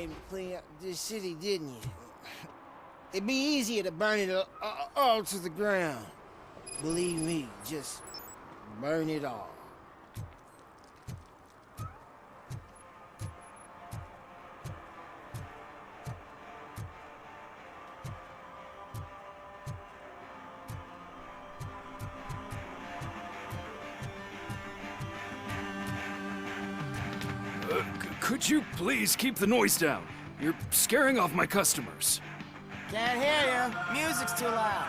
came to clean up this city, didn't you? It'd be easier to burn it all to the ground. Believe me, just burn it all. Could you please keep the noise down? You're scaring off my customers. Can't hear you. Music's too loud.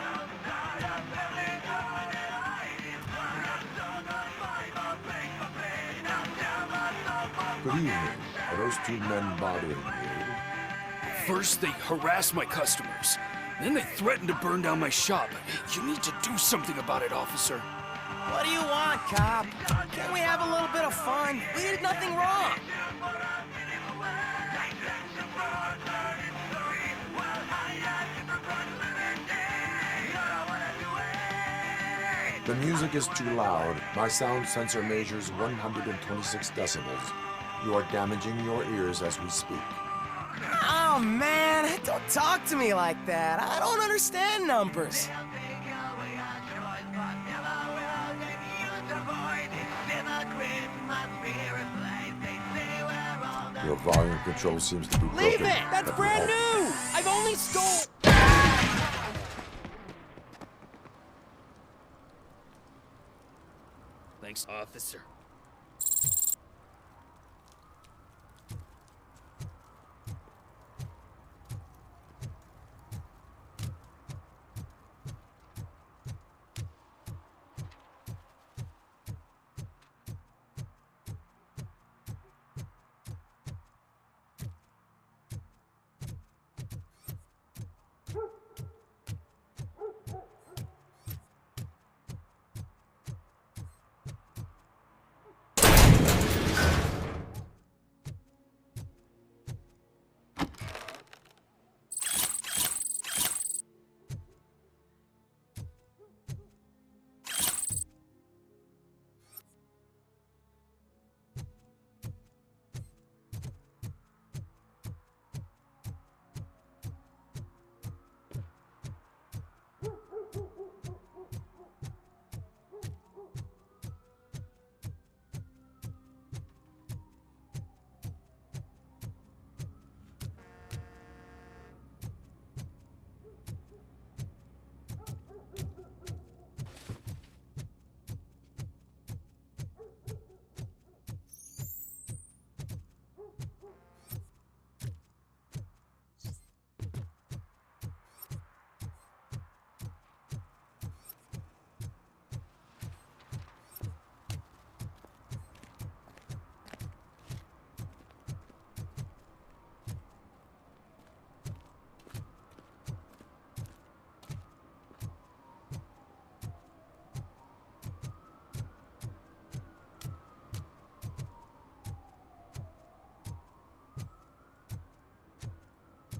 Good evening. Are those two men bothering you? First, they harass my customers. Then they threaten to burn down my shop. You need to do something about it, officer. What do you want, cop? Can't we have a little bit of fun? We did nothing wrong. The music is too loud. My sound sensor measures 126 decibels. You are damaging your ears as we speak. Oh, man, don't talk to me like that. I don't understand numbers. Your volume control seems to be broken. Leave it! That's brand new! I've only stole... Thanks, officer.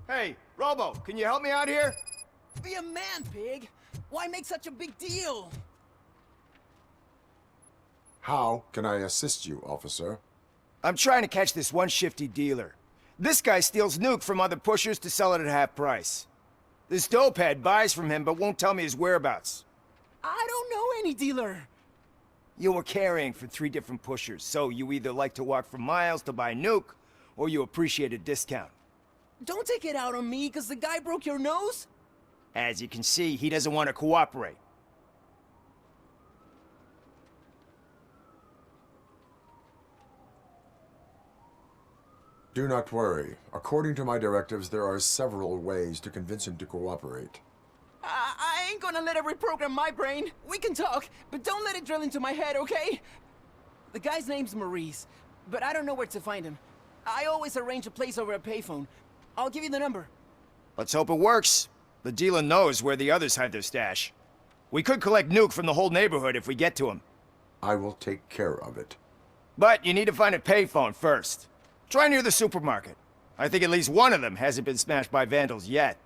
Hey, Robo, can you help me out here? Be a man, pig. Why make such a big deal? How can I assist you, officer? I'm trying to catch this one shifty dealer. This guy steals nuke from other pushers to sell it at half price. This dopehead buys from him but won't tell me his whereabouts. I don't know any dealer. You were carrying for 3 different pushers, so you either like to walk for miles to buy nuke, or you appreciate a discount. Don't take it out on me, because the guy broke your nose? As you can see, he doesn't want to cooperate. Do not worry. According to my directives, there are several ways to convince him to cooperate. I ain't gonna let it reprogram my brain. We can talk, but don't let it drill into my head, okay? The guy's name's Maurice, but I don't know where to find him. I always arrange a place over a payphone. I'll give you the number. Let's hope it works. The dealer knows where the others hide their stash. We could collect nuke from the whole neighborhood if we get to him. I will take care of it. But you need to find a payphone first. Try near the supermarket. I think at least one of them hasn't been smashed by vandals yet.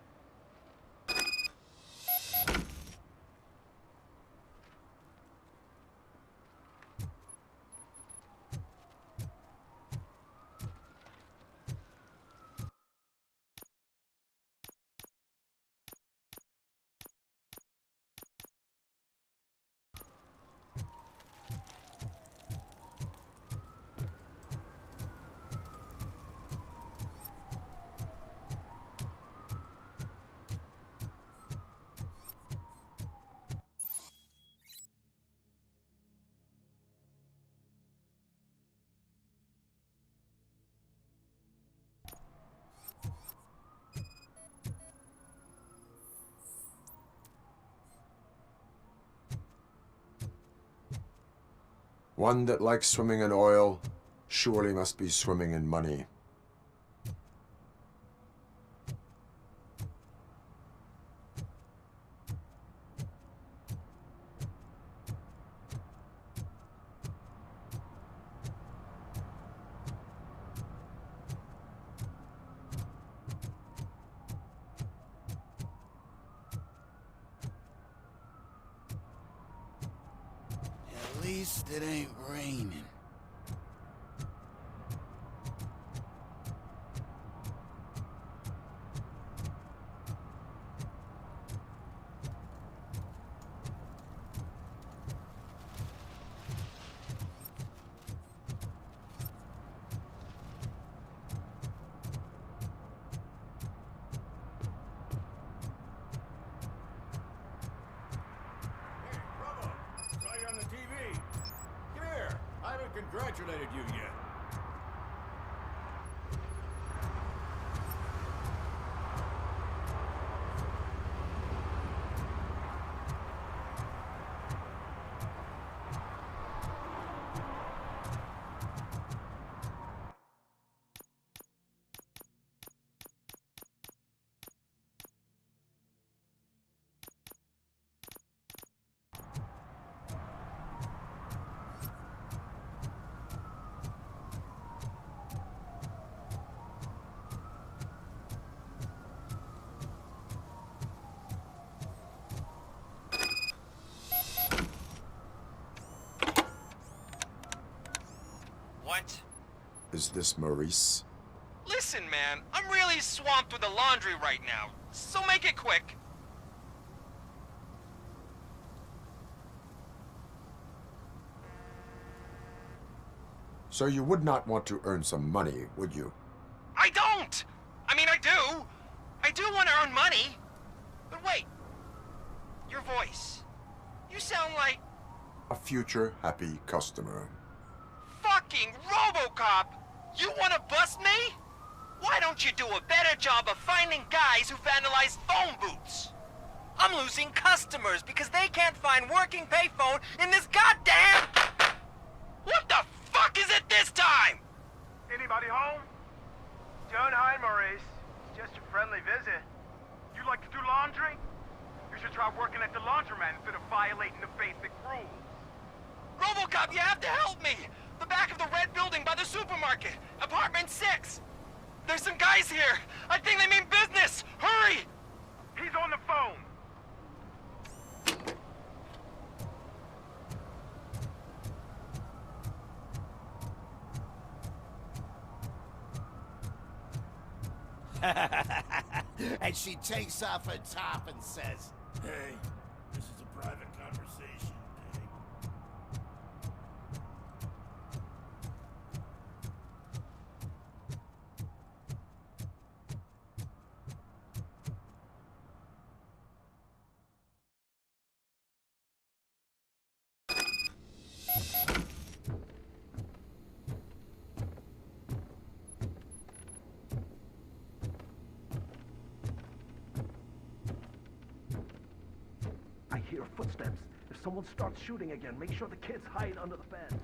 One that likes swimming in oil surely must be swimming in money. At least it ain't raining. Congratulated you yet. What? Is this Maurice? Listen, man, I'm really swamped with the laundry right now, so make it quick. So you would not want to earn some money, would you? I don't! I mean, I do. I do want to earn money. But wait. Your voice. You sound like A future happy customer. fucking RoboCop! You want to bust me? Why don't you do a better job of finding guys who vandalize phone booths? I'm losing customers because they can't find working payphone in this goddamn... What the fuck is it this time? Anybody home? Don't hide, Maurice. It's just a friendly visit. You like to do laundry? You should try working at the laundromat instead of violating the basic rules. RoboCop, you have to help me! The back of the red building by the supermarket, apartment 6. There's some guys here. I think they mean business. Hurry! He's on the phone. And she takes off her top and says, "Hey, this is a private conversation, Dave." I hear footsteps. If someone starts shooting again, make sure the kids hide under the bed.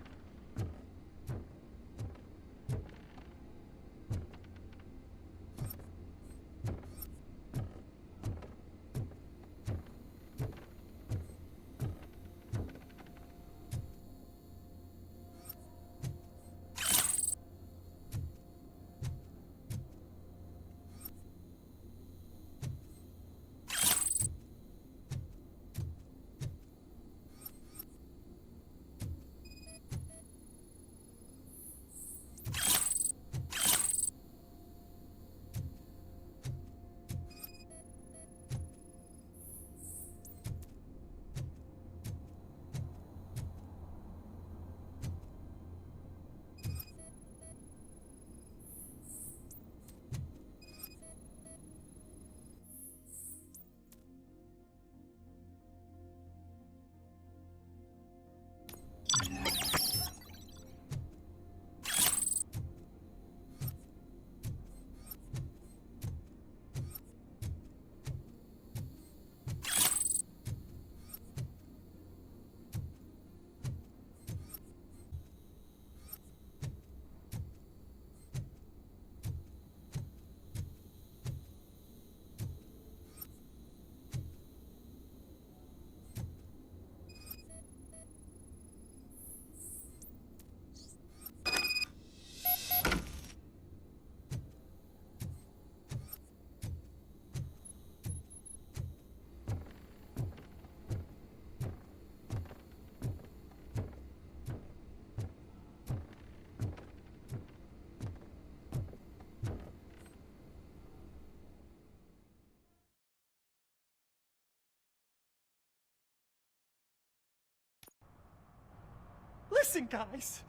Listen, guys.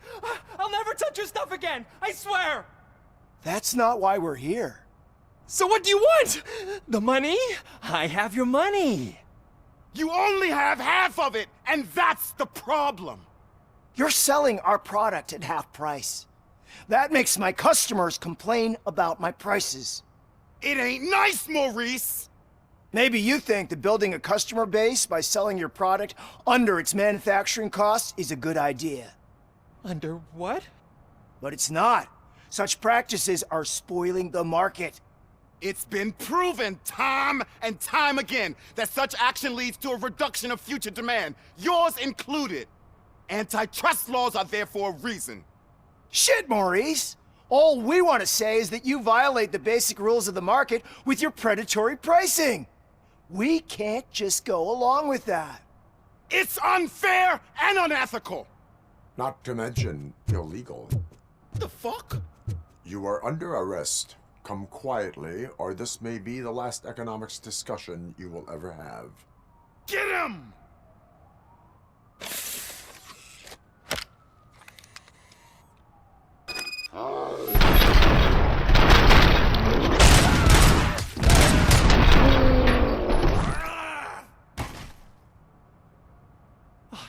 I'll never touch your stuff again. I swear. That's not why we're here. So what do you want? The money? I have your money. You only have half of it, and that's the problem. You're selling our product at half price. That makes my customers complain about my prices. It ain't nice, Maurice. Maybe you think that building a customer base by selling your product under its manufacturing costs is a good idea. Under what? But it's not. Such practices are spoiling the market. It's been proven time and time again that such action leads to a reduction of future demand, yours included. Antitrust laws are there for a reason. Shit, Maurice! All we want to say is that you violate the basic rules of the market with your predatory pricing. We can't just go along with that. It's unfair and unethical. Not to mention illegal. The fuck? You are under arrest. Come quietly, or this may be the last economics discussion you will ever have. Get him! Oh,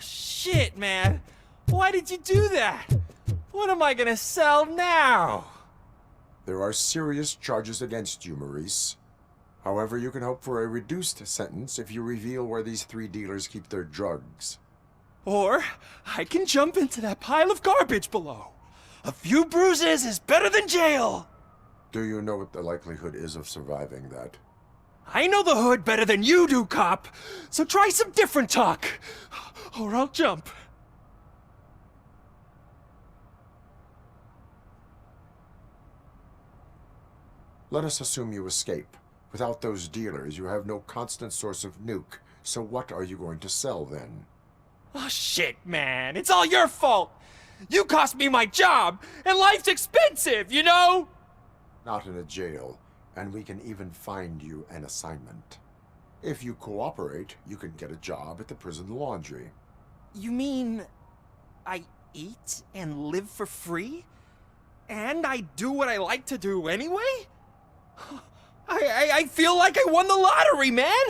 shit, man. Why did you do that? What am I gonna sell now? There are serious charges against you, Maurice. However, you can hope for a reduced sentence if you reveal where these 3 dealers keep their drugs. Or I can jump into that pile of garbage below. A few bruises is better than jail. Do you know what the likelihood is of surviving that? I know the hood better than you do, cop. So try some different talk, or I'll jump. Let us assume you escape. Without those dealers, you have no constant source of nuke. So what are you going to sell then? Oh, shit, man. It's all your fault. You cost me my job, and life's expensive, you know? Not in a jail, and we can even find you an assignment. If you cooperate, you can get a job at the prison laundry. You mean I eat and live for free? And I do what I like to do anyway? I feel like I won the lottery, man!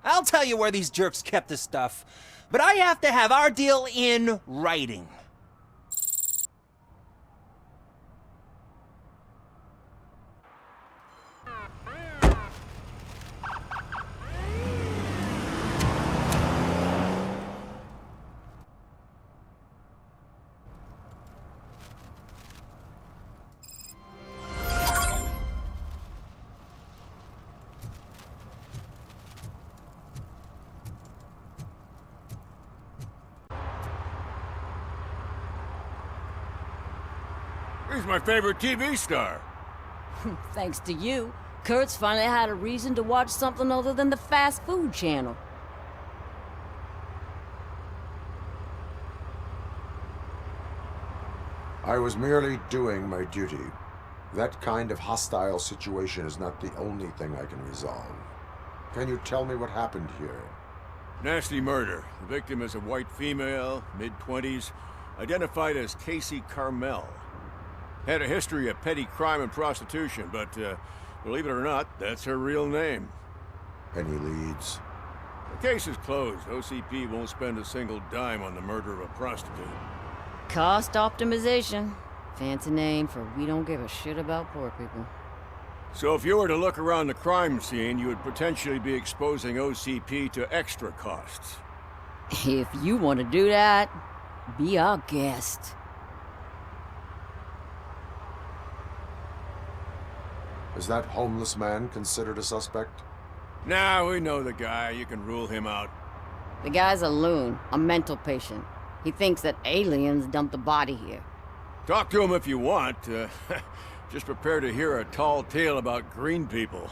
I'll tell you where these jerks kept the stuff, but I have to have our deal in writing. He's my favorite TV star. Thanks to you, Kurt's finally had a reason to watch something other than the fast food channel. I was merely doing my duty. That kind of hostile situation is not the only thing I can resolve. Can you tell me what happened here? Nasty murder. The victim is a white female, mid-20s, identified as Casey Carmel. Had a history of petty crime and prostitution, but believe it or not, that's her real name. Any leads? The case is closed. OCP won't spend a single dime on the murder of a prostitute. Cost optimization. Fancy name for we don't give a shit about poor people. So if you were to look around the crime scene, you would potentially be exposing OCP to extra costs. If you want to do that, be our guest. Is that homeless man considered a suspect? Nah, we know the guy. You can rule him out. The guy's a loon, a mental patient. He thinks that aliens dumped the body here. Talk to him if you want. Just prepare to hear a tall tale about green people.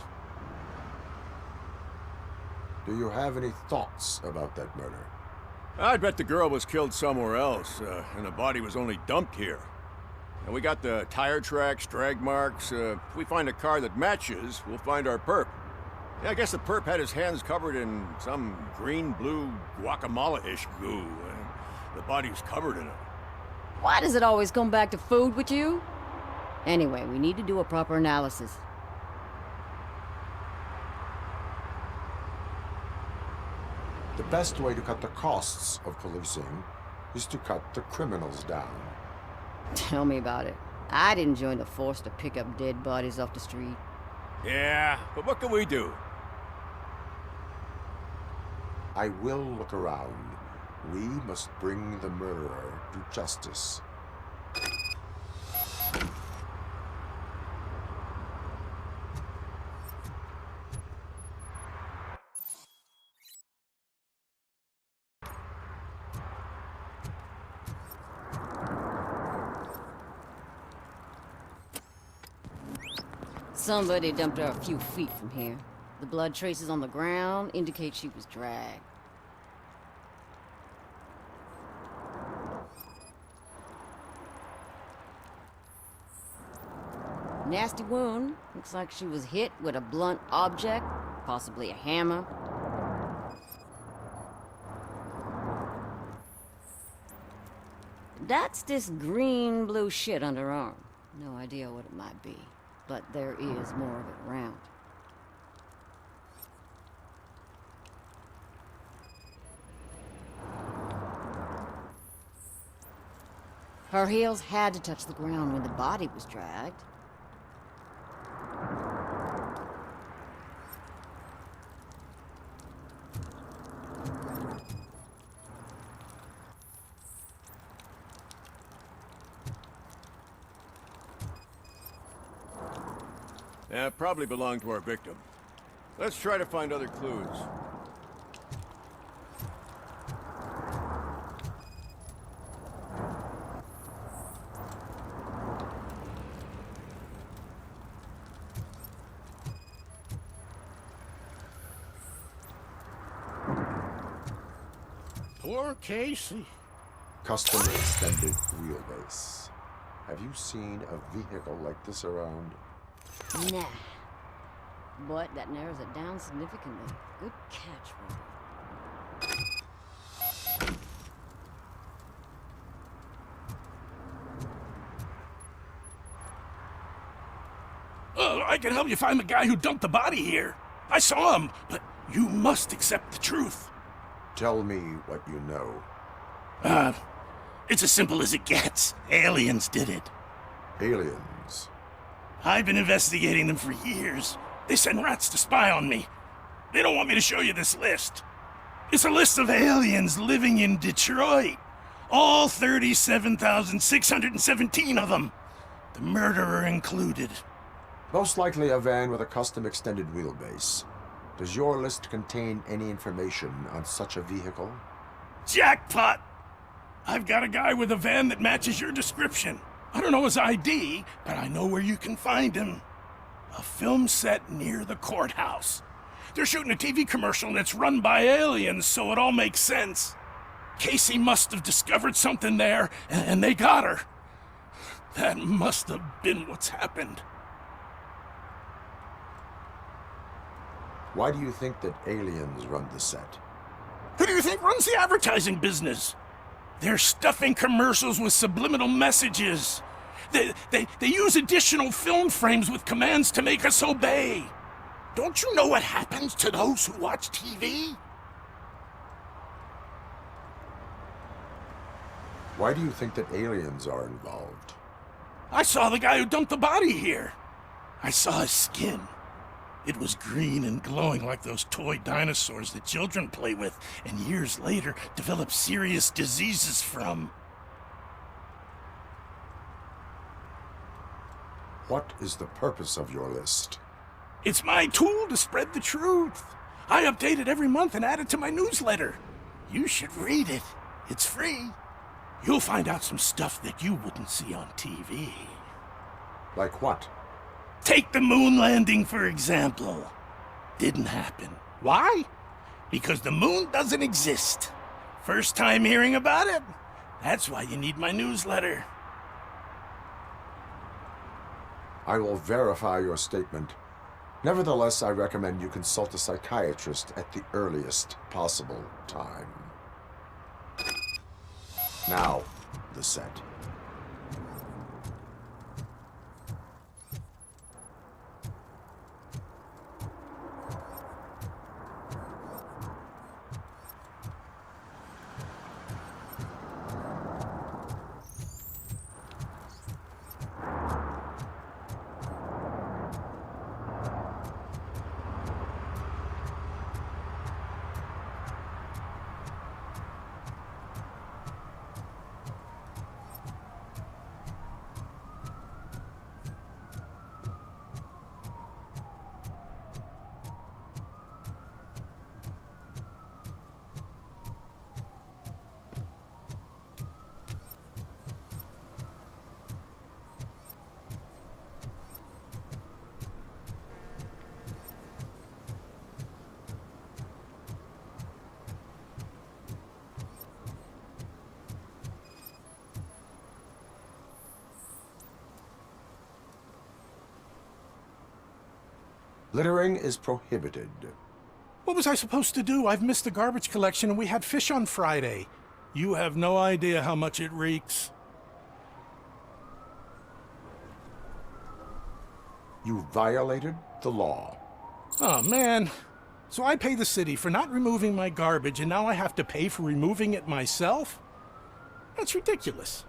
Do you have any thoughts about that murder? I'd bet the girl was killed somewhere else, and the body was only dumped here. And we got the tire tracks, drag marks. If we find a car that matches, we'll find our perp. Yeah, I guess the perp had his hands covered in some green-blue guacamole-ish goo, and the body's covered in it. Why does it always come back to food with you? Anyway, we need to do a proper analysis. The best way to cut the costs of policing is to cut the criminals down. Tell me about it. I didn't join the force to pick up dead bodies off the street. Yeah, but what can we do? I will look around. We must bring the murderer to justice. Somebody dumped her a few feet from here. The blood traces on the ground indicate she was dragged. Nasty wound. Looks like she was hit with a blunt object, possibly a hammer. That's this green-blue shit on her arm. No idea what it might be, but there is more of it around. Her heels had to touch the ground when the body was dragged. Yeah, probably belonged to our victim. Let's try to find other clues. Poor Casey. Custom extended wheelbase. Have you seen a vehicle like this around? Nah. But that narrows it down significantly. Good catch, Robo. I can help you find the guy who dumped the body here. I saw him, but you must accept the truth. Tell me what you know. It's as simple as it gets. Aliens did it. Aliens? I've been investigating them for years. They send rats to spy on me. They don't want me to show you this list. It's a list of aliens living in Detroit. All 37,617 of them. The murderer included. Most likely a van with a custom extended wheelbase. Does your list contain any information on such a vehicle? Jackpot! I've got a guy with a van that matches your description. I don't know his ID, but I know where you can find him. A film set near the courthouse. They're shooting a TV commercial and it's run by aliens, so it all makes sense. Casey must have discovered something there, and they got her. That must have been what's happened. Why do you think that aliens run the set? Who do you think runs the advertising business? They're stuffing commercials with subliminal messages. They use additional film frames with commands to make us obey. Don't you know what happens to those who watch TV? Why do you think that aliens are involved? I saw the guy who dumped the body here. I saw his skin. It was green and glowing like those toy dinosaurs that children play with and years later develop serious diseases from. What is the purpose of your list? It's my tool to spread the truth. I update it every month and add it to my newsletter. You should read it. It's free. You'll find out some stuff that you wouldn't see on TV. Like what? Take the moon landing, for example. Didn't happen. Why? Because the moon doesn't exist. First time hearing about it? That's why you need my newsletter. I will verify your statement. Nevertheless, I recommend you consult a psychiatrist at the earliest possible time. Now, the set. Littering is prohibited. What was I supposed to do? I've missed the garbage collection and we had fish on Friday. You have no idea how much it reeks. You violated the law. Oh, man. So I pay the city for not removing my garbage, and now I have to pay for removing it myself? That's ridiculous.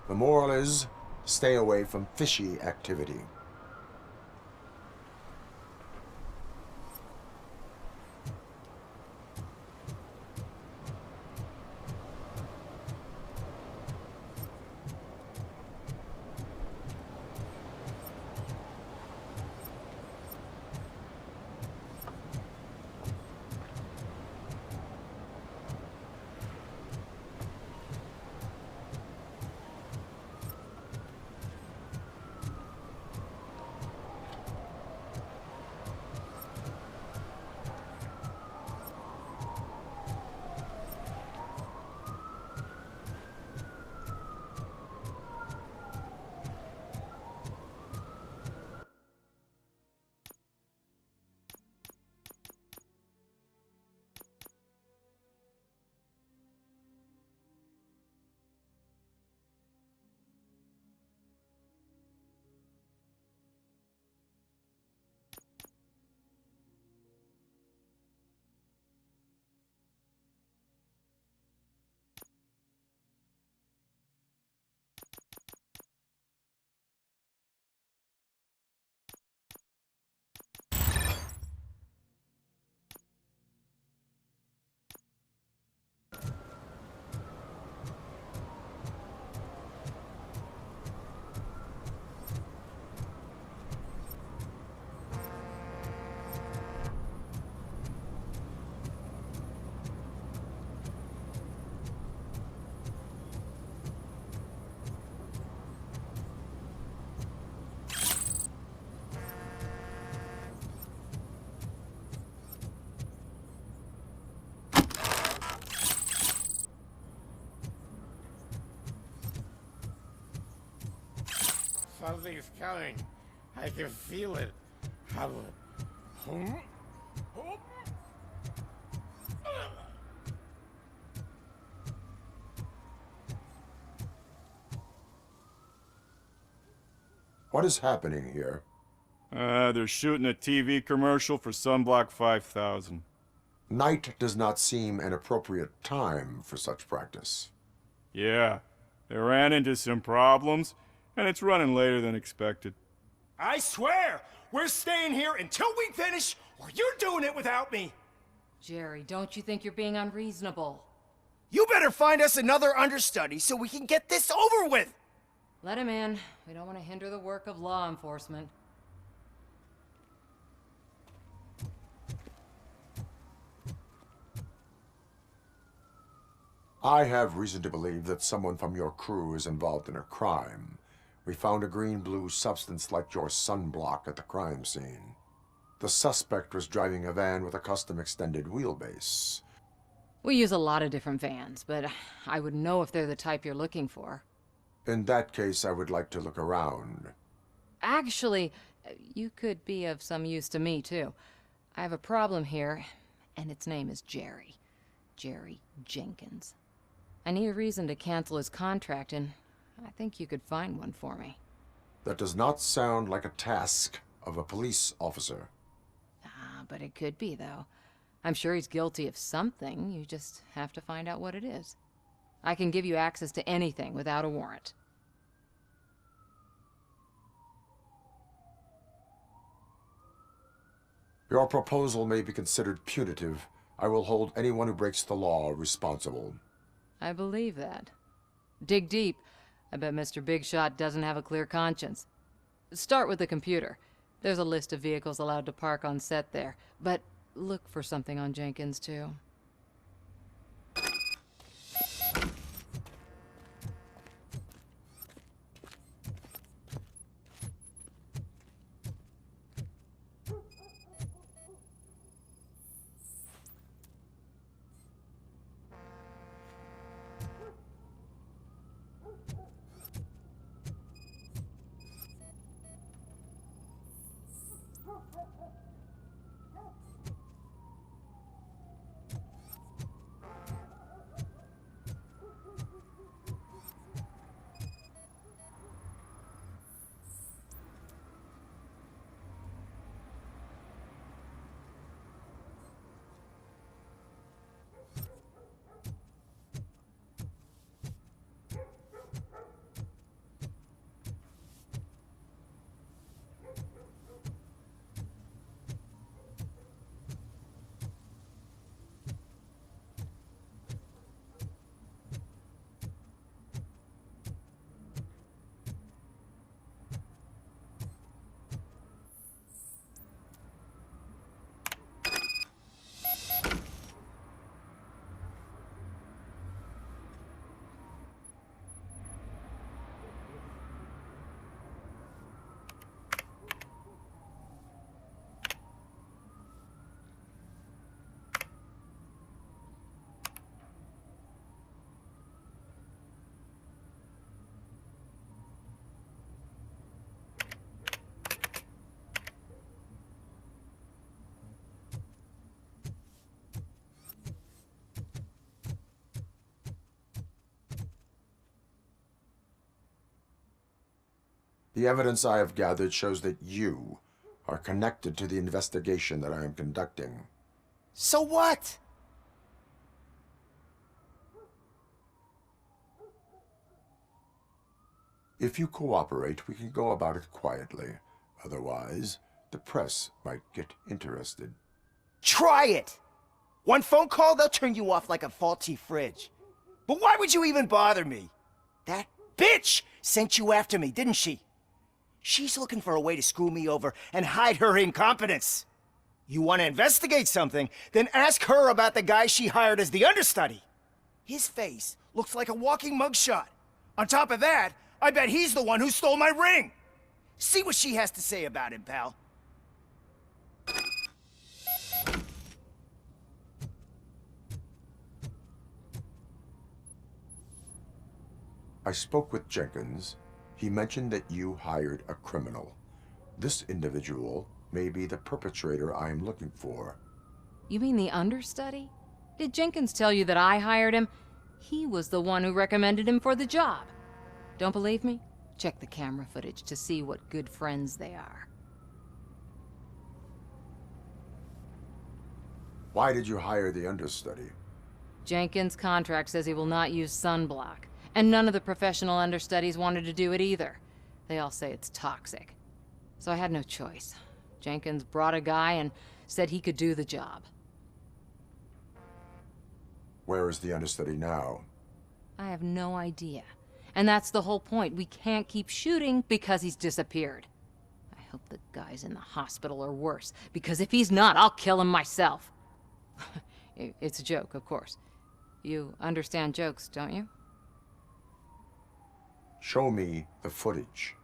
The moral is, stay away from fishy activity. Something's coming. I can feel it. What is happening here? They're shooting a TV commercial for Sunblock 5000. Night does not seem an appropriate time for such practice. Yeah, they ran into some problems, and it's running later than expected. I swear, we're staying here until we finish, or you're doing it without me. Jerry, don't you think you're being unreasonable? You better find us another understudy so we can get this over with. Let him in. We don't want to hinder the work of law enforcement. I have reason to believe that someone from your crew is involved in a crime. We found a green-blue substance like your sunblock at the crime scene. The suspect was driving a van with a custom extended wheelbase. We use a lot of different vans, but I wouldn't know if they're the type you're looking for. In that case, I would like to look around. Actually, you could be of some use to me, too. I have a problem here, and its name is Jerry. Jerry Jenkins. I need a reason to cancel his contract, and I think you could find one for me. That does not sound like a task of a police officer. But it could be, though. I'm sure he's guilty of something. You just have to find out what it is. I can give you access to anything without a warrant. Your proposal may be considered punitive. I will hold anyone who breaks the law responsible. I believe that. Dig deep. I bet Mr. Big Shot doesn't have a clear conscience. Start with the computer. There's a list of vehicles allowed to park on set there, but look for something on Jenkins, too. The evidence I have gathered shows that you are connected to the investigation that I am conducting. So what? If you cooperate, we can go about it quietly. Otherwise, the press might get interested. Try it! One phone call, they'll turn you off like a faulty fridge. But why would you even bother me? That bitch sent you after me, didn't she? She's looking for a way to screw me over and hide her incompetence. You want to investigate something, then ask her about the guy she hired as the understudy. His face looks like a walking mugshot. On top of that, I bet he's the one who stole my ring. See what she has to say about him, pal. I spoke with Jenkins. He mentioned that you hired a criminal. This individual may be the perpetrator I am looking for. You mean the understudy? Did Jenkins tell you that I hired him? He was the one who recommended him for the job. Don't believe me? Check the camera footage to see what good friends they are. Why did you hire the understudy? Jenkins' contract says he will not use sunblock, and none of the professional understudies wanted to do it either. They all say it's toxic. So I had no choice. Jenkins brought a guy and said he could do the job. Where is the understudy now? I have no idea. And that's the whole point. We can't keep shooting because he's disappeared. I hope the guy's in the hospital or worse, because if he's not, I'll kill him myself. It's a joke, of course. You understand jokes, don't you? Show me the footage.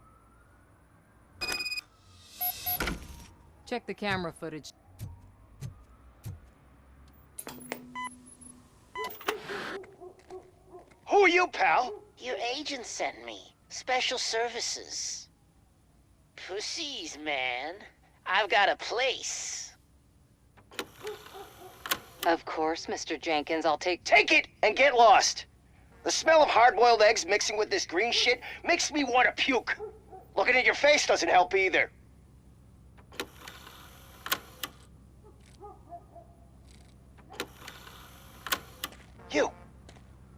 Check the camera footage. Who are you, pal? Your agent sent me. Special services. Pussies, man. I've got a place. Of course, Mr. Jenkins, I'll take Take it and get lost. The smell of hard-boiled eggs mixing with this green shit makes me want to puke. Looking at your face doesn't help either.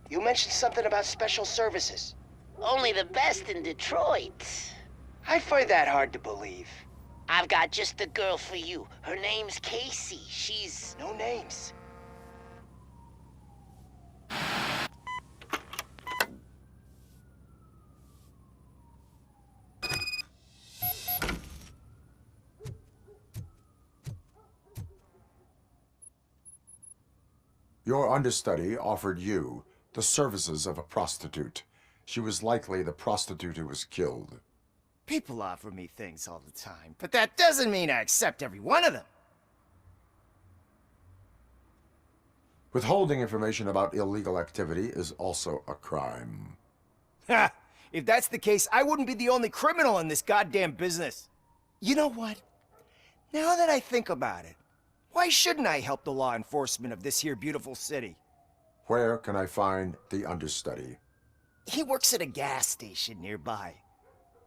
You mentioned something about special services. Only the best in Detroit. I find that hard to believe. I've got just the girl for you. Her name's Casey. She's... No names. Your understudy offered you the services of a prostitute. She was likely the prostitute who was killed. People offer me things all the time, but that doesn't mean I accept every one of them. Withholding information about illegal activity is also a crime. Ha! If that's the case, I wouldn't be the only criminal in this goddamn business. You know what? Now that I think about it, why shouldn't I help the law enforcement of this here beautiful city? Where can I find the understudy? He works at a gas station nearby.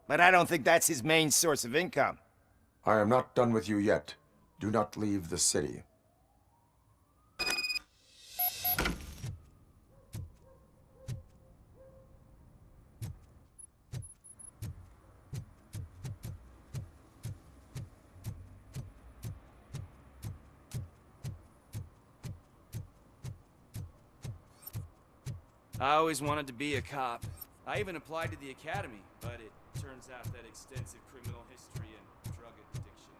But I don't think that's his main source of income. I am not done with you yet. Do not leave the city. I always wanted to be a cop. I even applied to the academy, but it turns out that extensive criminal history and drug addiction.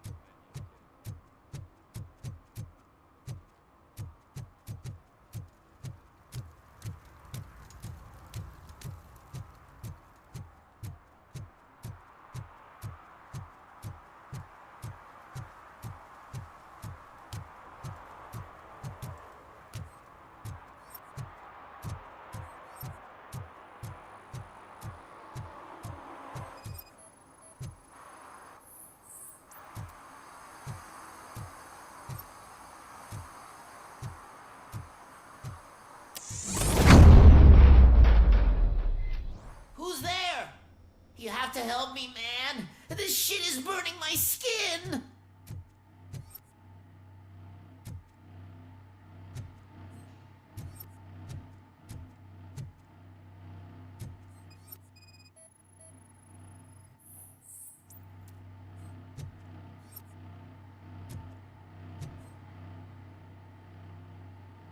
is burning my skin!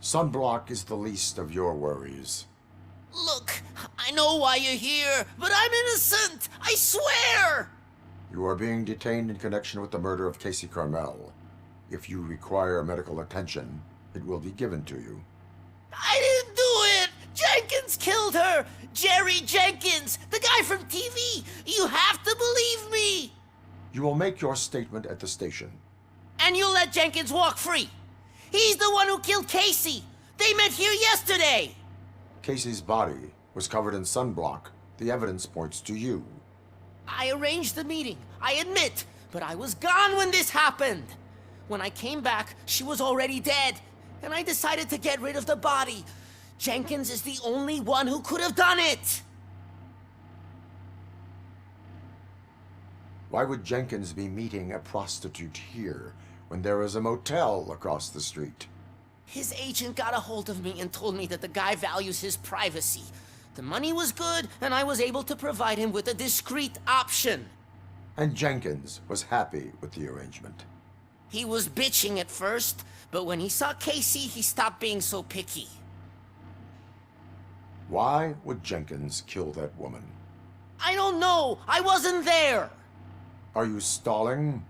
Sunblock is the least of your worries. Look, I know why you're here, but I'm innocent! I swear! You are being detained in connection with the murder of Casey Carmel. If you require medical attention, it will be given to you. I didn't do it! Jenkins killed her! Jerry Jenkins, the guy from TV! You have to believe me! You will make your statement at the station. And you'll let Jenkins walk free! He's the one who killed Casey! They met here yesterday! Casey's body was covered in sunblock. The evidence points to you. I arranged the meeting, I admit, but I was gone when this happened. When I came back, she was already dead, and I decided to get rid of the body. Jenkins is the only one who could have done it! Why would Jenkins be meeting a prostitute here when there is a motel across the street? His agent got a hold of me and told me that the guy values his privacy. The money was good, and I was able to provide him with a discreet option. And Jenkins was happy with the arrangement. He was bitching at first, but when he saw Casey, he stopped being so picky. Why would Jenkins kill that woman? I don't know! I wasn't there! Are you stalling?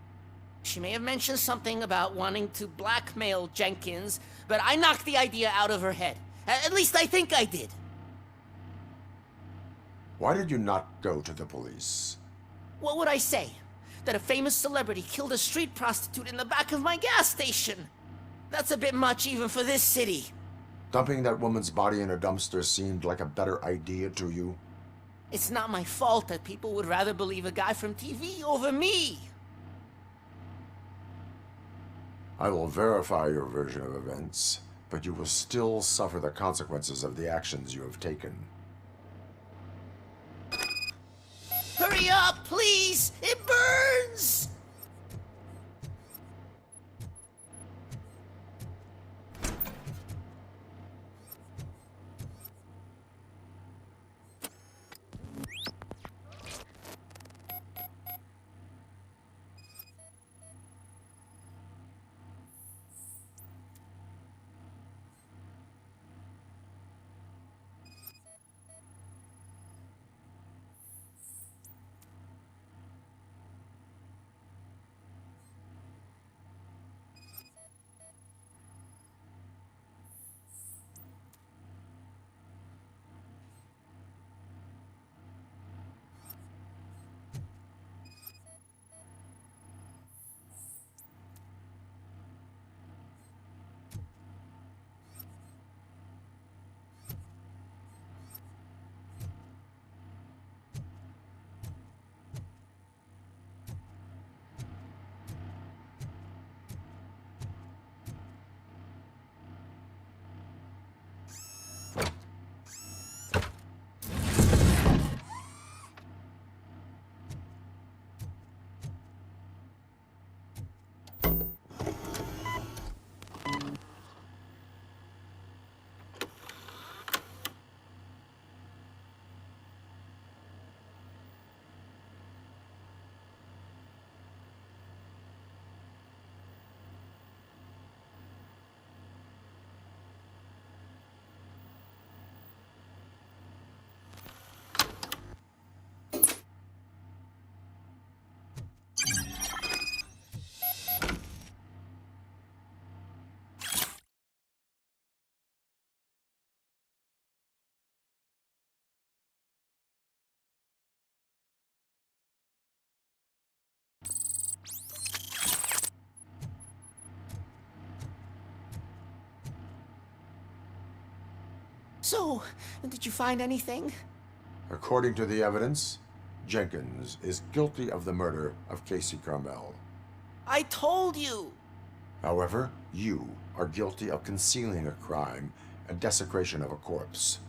She may have mentioned something about wanting to blackmail Jenkins, but I knocked the idea out of her head. At least I think I did. Why did you not go to the police? What would I say? That a famous celebrity killed a street prostitute in the back of my gas station? That's a bit much even for this city. Dumping that woman's body in a dumpster seemed like a better idea to you? It's not my fault that people would rather believe a guy from TV over me. I will verify your version of events, but you will still suffer the consequences of the actions you have taken. Hurry up, please! It burns! So, did you find anything? According to the evidence, Jenkins is guilty of the murder of Casey Carmel. I told you! However, you are guilty of concealing a crime and desecration of a corpse.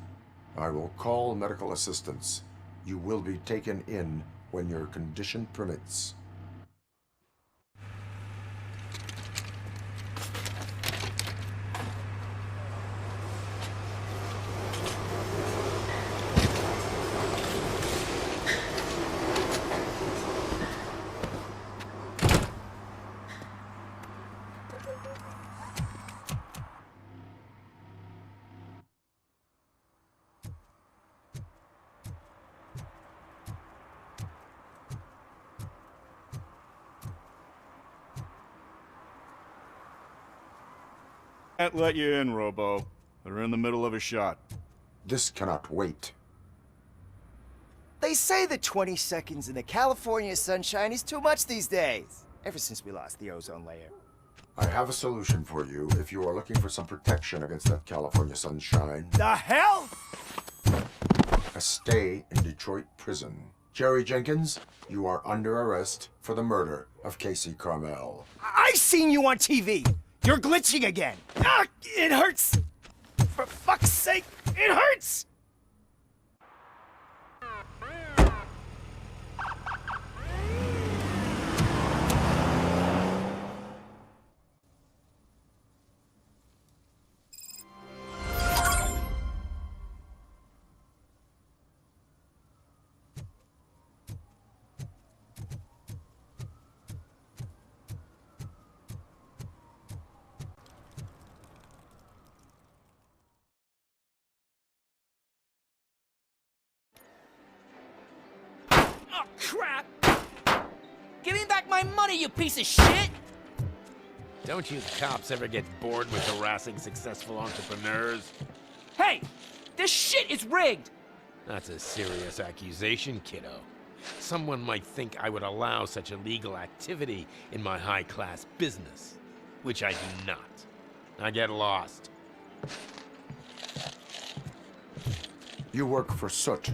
I will call medical assistance. You will be taken in when your condition permits. Can't let you in, Robo. They're in the middle of a shot. This cannot wait. They say the 20 seconds in the California sunshine is too much these days. Ever since we lost the ozone layer. I have a solution for you if you are looking for some protection against that California sunshine. The hell? A stay in Detroit prison. Jerry Jenkins, you are under arrest for the murder of Casey Carmel. I seen you on TV. You're glitching again. Ah, it hurts. For fuck's sake, it hurts. Oh, crap! Give me back my money, you piece of shit! Don't you cops ever get bored with harassing successful entrepreneurs? Hey! This shit is rigged! That's a serious accusation, kiddo. Someone might think I would allow such illegal activity in my high-class business, which I do not. Now get lost. You work for Soot.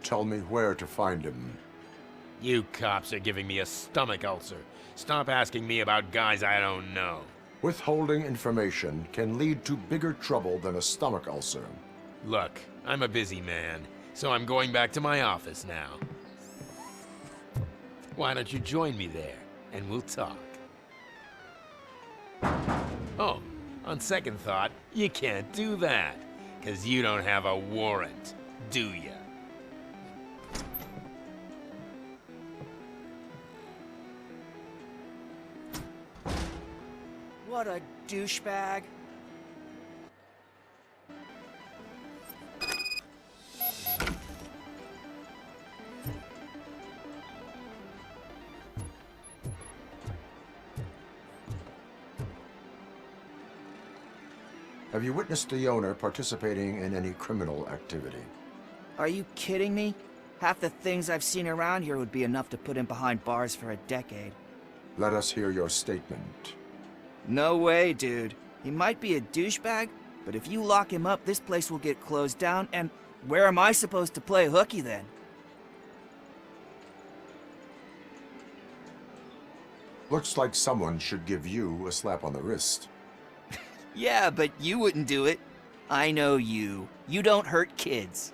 Tell me where to find him. You cops are giving me a stomach ulcer. Stop asking me about guys I don't know. Withholding information can lead to bigger trouble than a stomach ulcer. Look, I'm a busy man, so I'm going back to my office now. Why don't you join me there, and we'll talk. Oh, on second thought, you can't do that, 'cause you don't have a warrant, do ya? What a douchebag. Have you witnessed the owner participating in any criminal activity? Are you kidding me? Half the things I've seen around here would be enough to put him behind bars for a decade. Let us hear your statement. No way, dude. He might be a douchebag, but if you lock him up, this place will get closed down, and where am I supposed to play hooky then? Looks like someone should give you a slap on the wrist. Yeah, but you wouldn't do it. I know you. You don't hurt kids.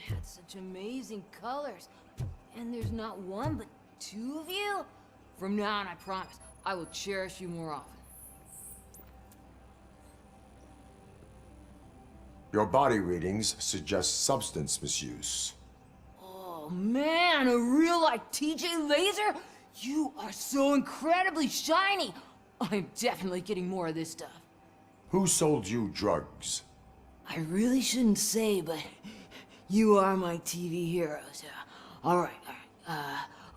Had such amazing colors. And there's not one, but two of you? From now on, I promise, I will cherish you more often. Your body readings suggest substance misuse. Oh, man, a real like TJ Laser? You are so incredibly shiny. I'm definitely getting more of this stuff. Who sold you drugs? I really shouldn't say, but you are my TV heroes. All right.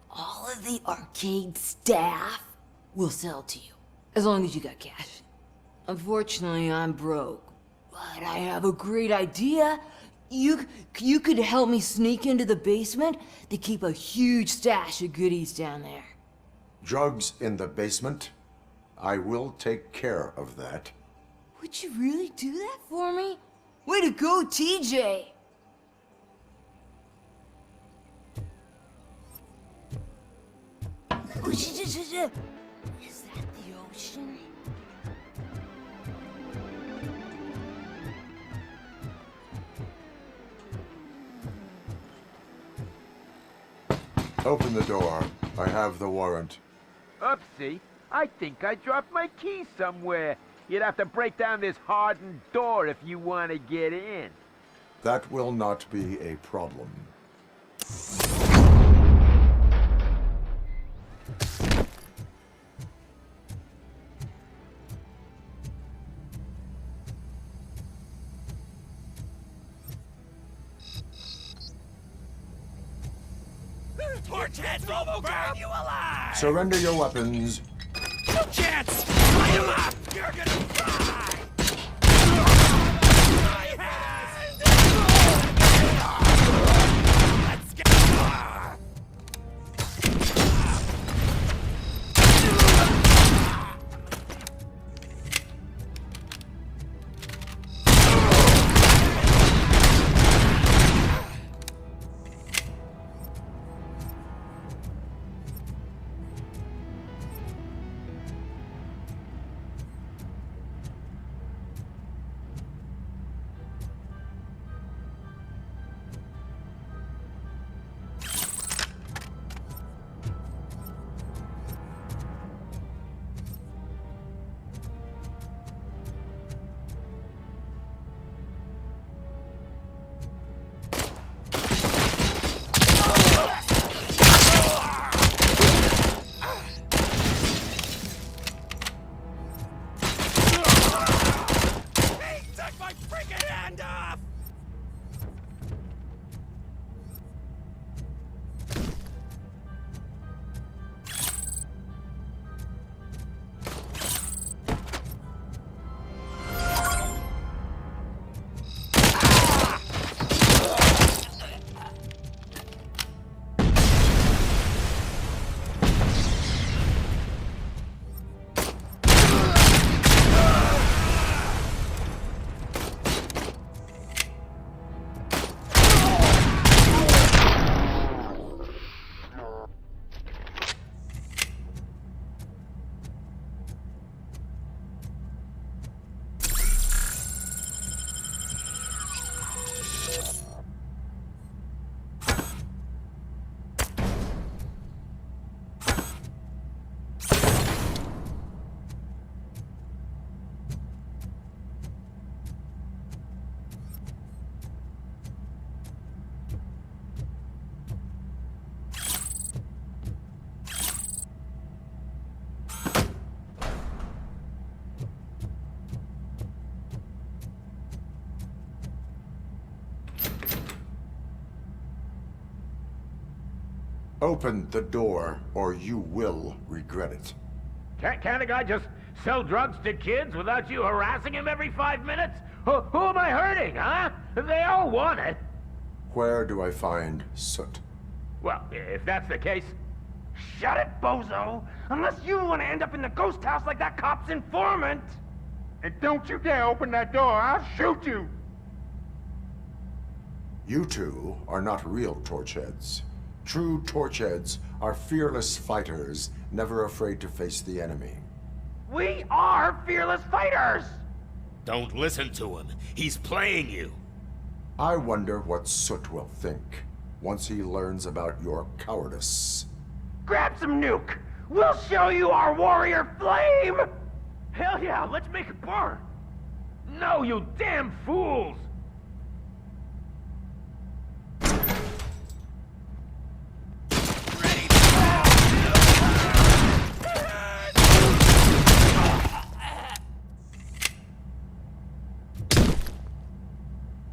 All of the arcade staff will sell to you, as long as you got cash. Unfortunately, I'm broke, but I have a great idea. You could help me sneak into the basement. They keep a huge stash of goodies down there. Drugs in the basement? I will take care of that. Would you really do that for me? Way to go, TJ! Is that the ocean? Open the door. I have the warrant. Oopsie. I think I dropped my key somewhere. You'd have to break down this hardened door if you want to get in. That will not be a problem. Torch-heads, RoboCop! You alive! Surrender your weapons. No chance! Light him up! You're gonna die! My hand! Let's get... Open the door, or you will regret it. Can't a guy just sell drugs to kids without you harassing him every 5 minutes? Who am I hurting, huh? They all want it. Where do I find Soot? Well, if that's the case... Shut it, bozo! Unless you want to end up in the ghost house like that cop's informant! And don't you dare open that door, I'll shoot you! You two are not real torchheads. True torchheads are fearless fighters, never afraid to face the enemy. We are fearless fighters! Don't listen to him. He's playing you. I wonder what Soot will think once he learns about your cowardice. Grab some nuke! We'll show you our warrior flame! Hell yeah, let's make it burn! No, you damn fools!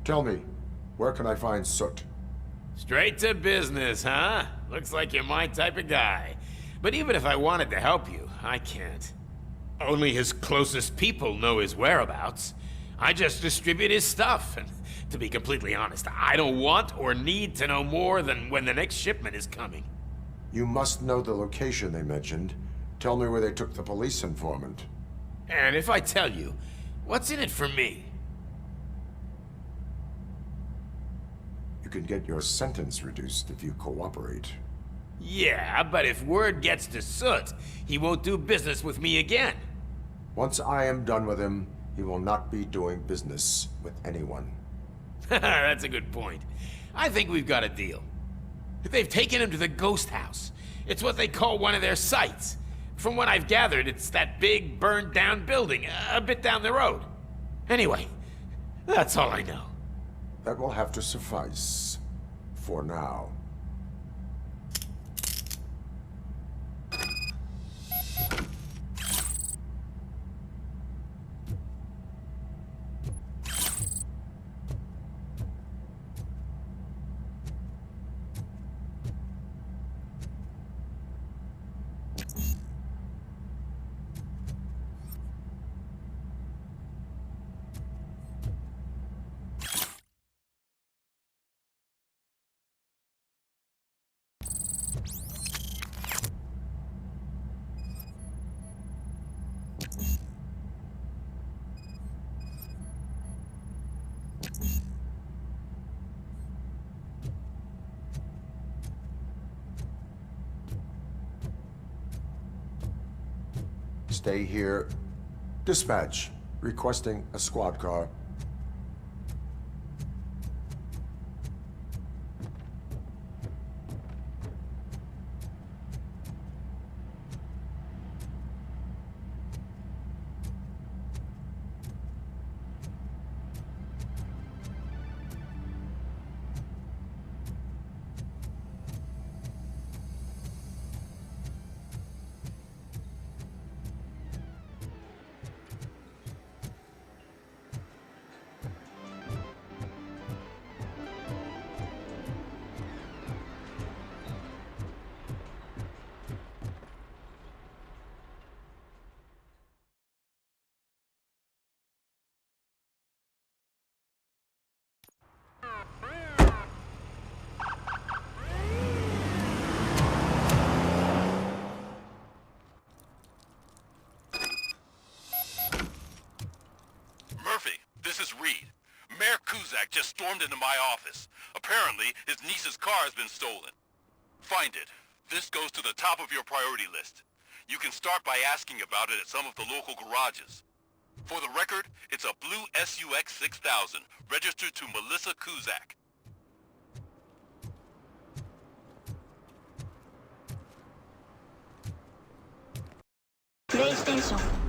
Tell me, where can I find Soot? Straight to business, huh? Looks like you're my type of guy. But even if I wanted to help you, I can't. Only his closest people know his whereabouts. I just distribute his stuff, and to be completely honest, I don't want or need to know more than when the next shipment is coming. You must know the location they mentioned. Tell me where they took the police informant. And if I tell you, what's in it for me? You can get your sentence reduced if you cooperate. Yeah, but if word gets to Soot, he won't do business with me again. Once I am done with him, he will not be doing business with anyone. That's a good point. I think we've got a deal. They've taken him to the ghost house. It's what they call one of their sites. From what I've gathered, it's that big, burned-down building, a bit down the road. Anyway, that's all I know. That will have to suffice. For now. Stay here. Dispatch. Requesting a squad car. Just stormed into my office. Apparently, his niece's car has been stolen. Find it. This goes to the top of your priority list. You can start by asking about it at some of the local garages. For the record, it's a blue SUX 6000, registered to Melissa Kuzak. PlayStation